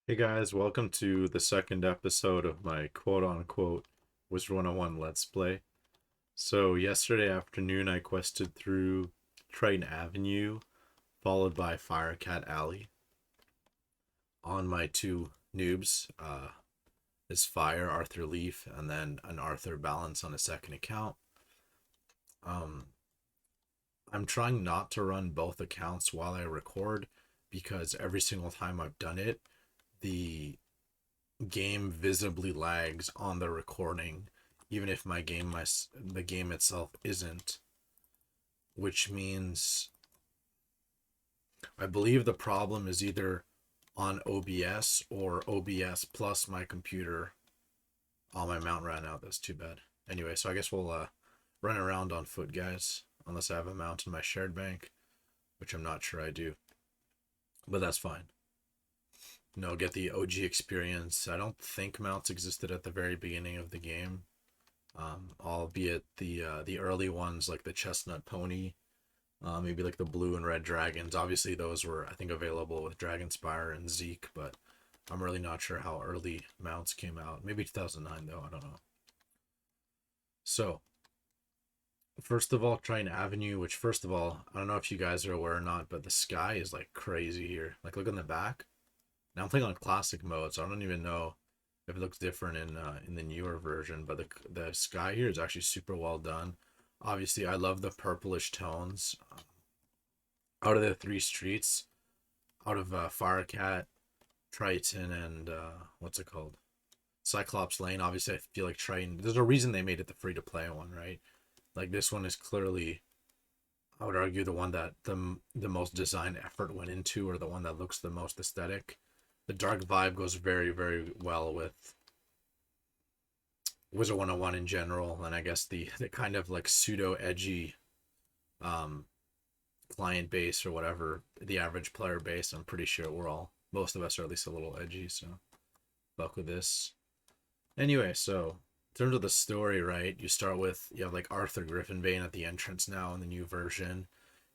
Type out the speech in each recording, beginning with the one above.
Hey guys, welcome to the second episode of my quote-unquote Wizard101 Let's Play. So yesterday afternoon I quested through Triton Avenue, followed by Firecat Alley. On my two noobs, is Fire, Arthur Leaf, and then an Arthur Balance on a second account. Um, I'm trying not to run both accounts while I record because every single time I've done it, the game visibly lags on the recording, even if the game itself isn't, which means I believe the problem is either on OBS or OBS plus my computer. Oh, my mount ran out. That's too bad. Anyway, so I guess we'll run around on foot, guys, unless I have a mount in my shared bank, which I'm not sure I do, but that's fine. No, get the OG experience. I don't think mounts existed at the very beginning of the game, albeit the early ones like the chestnut pony, maybe like the blue and red dragons. Obviously, those were I think available with Dragonspire and Zeke, but I'm really not sure how early mounts came out. Maybe 2009 though. I don't know. So first of all, Triton Avenue, which first of all, I don't know if you guys are aware or not, but the sky is like crazy here. Like look in the back. Now I'm playing on classic mode, so I don't even know if it looks different in the newer version. But the sky here is actually super well done. Obviously, I love the purplish tones. Out of the three streets, out of Firecat, Triton, and what's it called? Cyclops Lane. Obviously, I feel like Triton. There's a reason they made it the free to play one, right? Like this one is clearly, I would argue, the one that the most design effort went into, or the one that looks the most aesthetic. The dark vibe goes very, very well with Wizard 101 in general, and I guess the kind of like pseudo edgy um, client base or whatever, the average player base. I'm pretty sure most of us are at least a little edgy, so fuck with this. Anyway, so in terms of the story, right? You have like Arthur Griffinbane at the entrance now in the new version.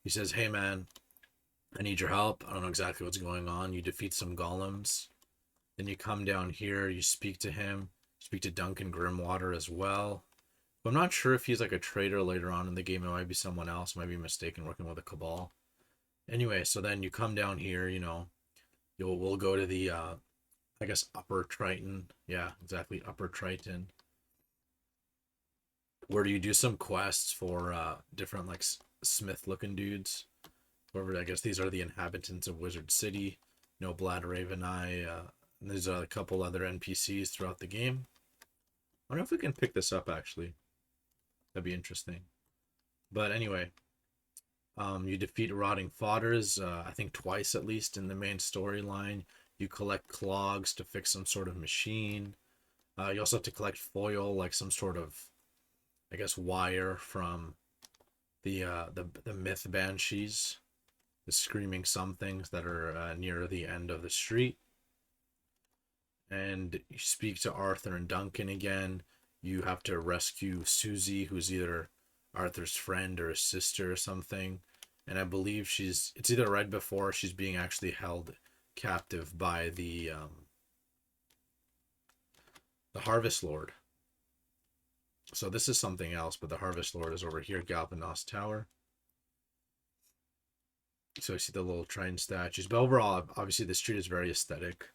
He says, "Hey man, I need your help. I don't know exactly what's going on. You defeat some golems. Then you come down here, you speak to him, speak to Duncan Grimwater as well. I'm not sure if he's like a traitor later on in the game. It might be someone else, might be mistaken working with a cabal. Anyway, so then you come down here, we'll go to the I guess Upper Triton. Yeah, exactly, Upper Triton. Where do you do some quests for different like smith looking dudes. Whoever I guess these are the inhabitants of Wizard City. Blad Raveneye, and there's a couple other NPCs throughout the game. I wonder if we can pick this up actually. That'd be interesting. But anyway, you defeat rotting fodders, I think twice at least in the main storyline. You collect clogs to fix some sort of machine. You also have to collect foil, like some sort of, I guess, wire from the myth banshees, the screaming somethings that are near the end of the street. And you speak to Arthur and Duncan again. You have to rescue Susie, who's either Arthur's friend or his sister or something. And I believe it's either right before she's being actually held captive by the Harvest Lord. So this is something else, but the Harvest Lord is over here, Galvanos Tower. So I see the little Triton statues. But overall, obviously the street is very aesthetic.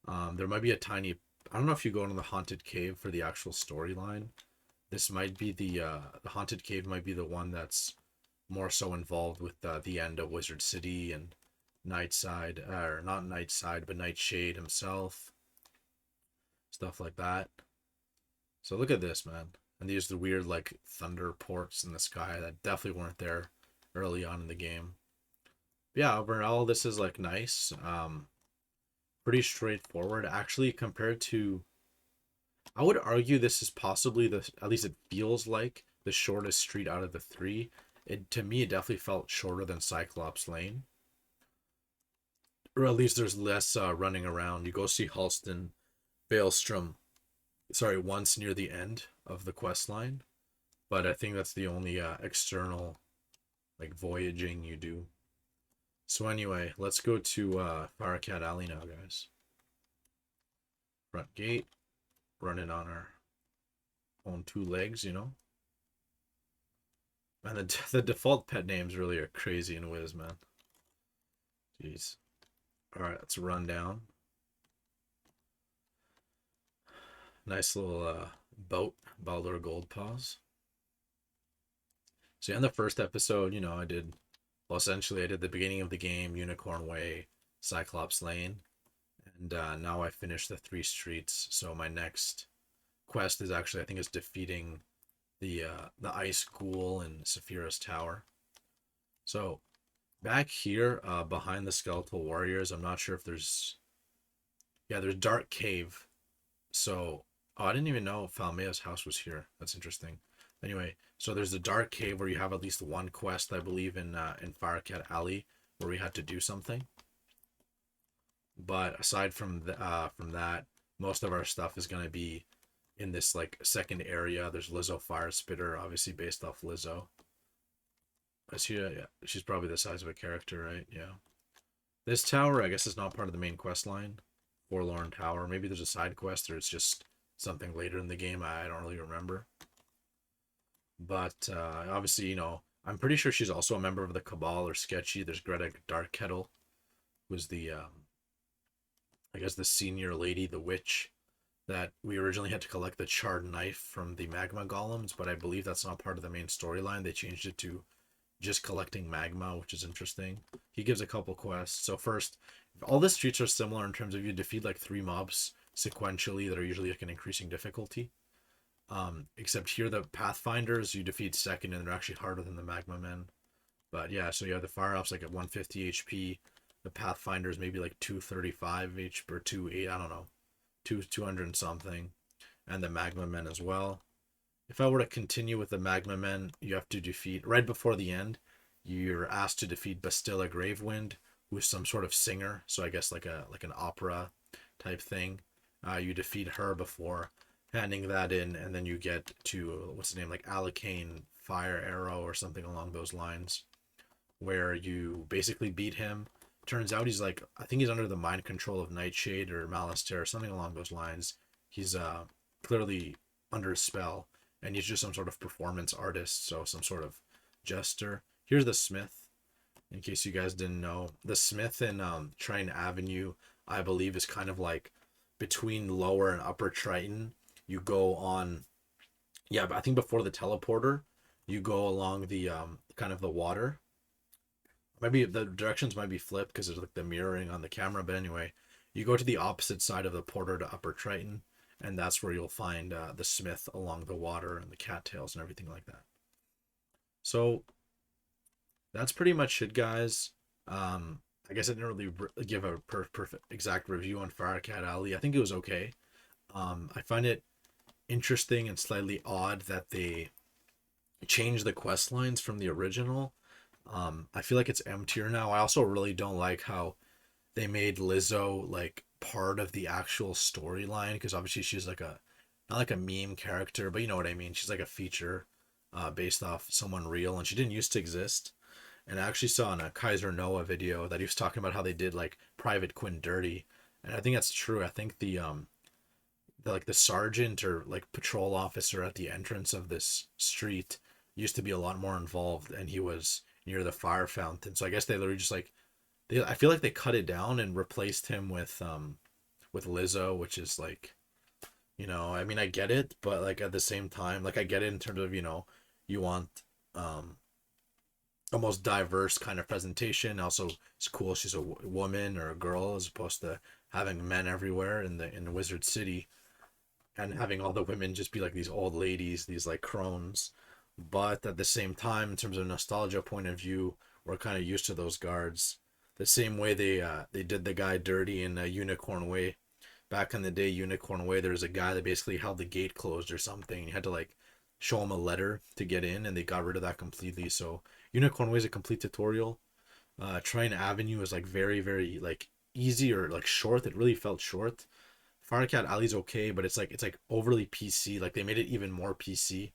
There might be a tiny. I don't know if you go into the haunted cave for the actual storyline. This might be the haunted cave might be the one that's more so involved with the end of Wizard City and Nightside, or not Nightside, but Nightshade himself, stuff like that. So look at this, man. And these are the weird like thunder ports in the sky that definitely weren't there early on in the game. But yeah, overall this is like nice. Pretty straightforward actually compared to, I would argue this is possibly at least it feels like the shortest street out of the three. To me it definitely felt shorter than Cyclops Lane, or at least there's less running around. You go see Halston Baelstrom, sorry, once near the end of the quest line, but I think that's the only external like voyaging you do. So anyway, let's go to Firecat Alley now, guys. front gate, running on our own two legs, you know. And the default pet names really are crazy in Wiz, man. Jeez. All right, let's run down. Nice little boat, Baldur Gold Paws. So in the first episode, you know, essentially I did the beginning of the game, Unicorn Way, Cyclops Lane, and now I finished the 3 streets. So my next quest is actually, I think, is defeating the Ice Ghoul in Saphira's Tower. So back here, behind the Skeletal Warriors, I'm not sure if there's Dark Cave. So, I didn't even know Falmea's house was here. That's interesting. Anyway, so there's the Dark Cave where you have at least one quest, I believe, in Firecat Alley, where we had to do something. But aside from that, most of our stuff is gonna be in this like second area. There's Lizzo Fire Spitter, obviously based off Lizzo. Yeah, she's probably the size of a character, right? Yeah. This tower, I guess, is not part of the main quest line. Forlorn Tower. Maybe there's a side quest, or it's just something later in the game. I don't really remember. But obviously, you know, I'm pretty sure she's also a member of the Cabal or Sketchy. There's Greta Darkkettle, who's the, I guess, the senior lady, the witch, that we originally had to collect the charred knife from the magma golems, but I believe that's not part of the main storyline. They changed it to just collecting magma, which is interesting. He gives a couple quests. So first, all the streets are similar in terms of you defeat like 3 mobs sequentially that are usually like an increasing difficulty. Except here the Pathfinders you defeat second, and they're actually harder than the Magma Men. But yeah, so you have the Fire Elves like at 150 HP. The Pathfinders maybe like 235 HP or 28, I don't know. 200 and something. And the Magma Men as well. If I were to continue with the Magma Men, you have to defeat, right before the end, you're asked to defeat Bastilla Gravewind, who's some sort of singer, so I guess like an opera type thing. You defeat her before handing that in, and then you get to, what's his name, like Alicane Fire Arrow or something along those lines, where you basically beat him. Turns out he's like, I think he's under the mind control of Nightshade or Malistaire or something along those lines. He's clearly under a spell, and he's just some sort of performance artist, so some sort of jester. Here's the Smith, in case you guys didn't know. The Smith in Triton Avenue, I believe, is kind of like between lower and upper Triton. You go on, yeah, but I think before the teleporter, you go along the kind of the water. Maybe the directions might be flipped because there's like the mirroring on the camera, but anyway, you go to the opposite side of the porter to Upper Triton, and that's where you'll find the Smith along the water and the cattails and everything like that. So that's pretty much it, guys. I guess I didn't really give a perfect exact review on Firecat Alley. I think it was okay. I find it interesting and slightly odd that they changed the quest lines from the original. I feel like it's emptier now. I also really don't like how they made Lizzo like part of the actual storyline, because obviously she's like not like a meme character, but you know what I mean. She's like a feature based off someone real, and she didn't used to exist. And I actually saw in a Kaiser Noah video that he was talking about how they did like Private Quinn dirty, and I think that's true. I think the sergeant or like patrol officer at the entrance of this street used to be a lot more involved, and he was near the fire fountain. So I guess they literally just like I feel like they cut it down and replaced him with Lizzo, which is like, you know, I mean, I get it, but like at the same time, like I get it in terms of, you know, you want a most diverse kind of presentation. Also, it's cool she's a woman or a girl as opposed to having men everywhere in the Wizard City, and having all the women just be like these old ladies, these like crones. But at the same time, in terms of nostalgia point of view, we're kind of used to those guards. The same way they did the guy dirty in Unicorn Way. Back in the day, Unicorn Way, there was a guy that basically held the gate closed or something. You had to like show him a letter to get in, and they got rid of that completely. So Unicorn Way is a complete tutorial. Triton Avenue is like very, very like easy or like short. It really felt short. Firecat Alley's okay, but it's like overly PC. Like they made it even more PC.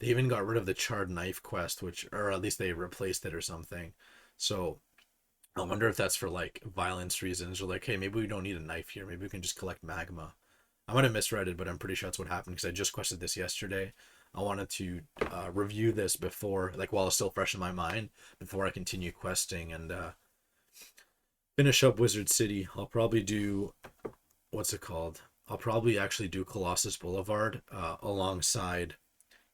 They even got rid of the charred knife quest, which, or at least they replaced it or something. So I wonder if that's for like violence reasons, or like, hey, maybe we don't need a knife here. Maybe we can just collect magma. I might have misread it, but I'm pretty sure that's what happened because I just quested this yesterday. I wanted to review this before, like while it's still fresh in my mind, before I continue questing and finish up Wizard City. I'll probably do, what's it called? I'll probably actually do Colossus Boulevard alongside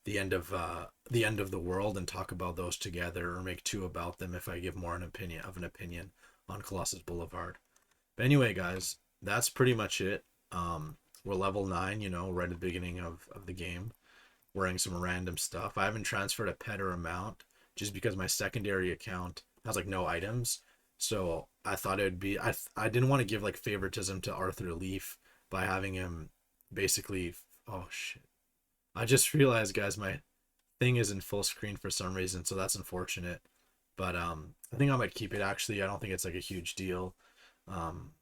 the end of the world and talk about those together, or make two about them if I give more an opinion on Colossus Boulevard. But anyway, guys, that's pretty much it. We're level 9, you know, right at the beginning of the game. Wearing some random stuff. I haven't transferred a pet or a mount just because my secondary account has like no items. So I thought it would be I didn't want to give like favoritism to Arthur Leaf by having him basically. Oh shit. I just realized, guys, my thing is in full screen for some reason, so that's unfortunate. But I think I might keep it actually. I don't think it's like a huge deal. Um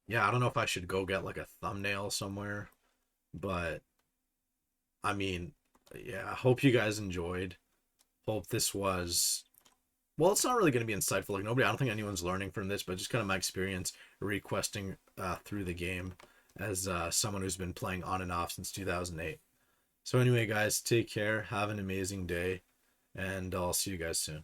yeah, I don't know if I should go get like a thumbnail somewhere, but I mean, yeah, I hope you guys enjoyed. Hope this was, well, it's not really going to be insightful. Like nobody, I don't think anyone's learning from this, but just kind of my experience requesting through the game as someone who's been playing on and off since 2008. So anyway, guys, take care. Have an amazing day, and I'll see you guys soon.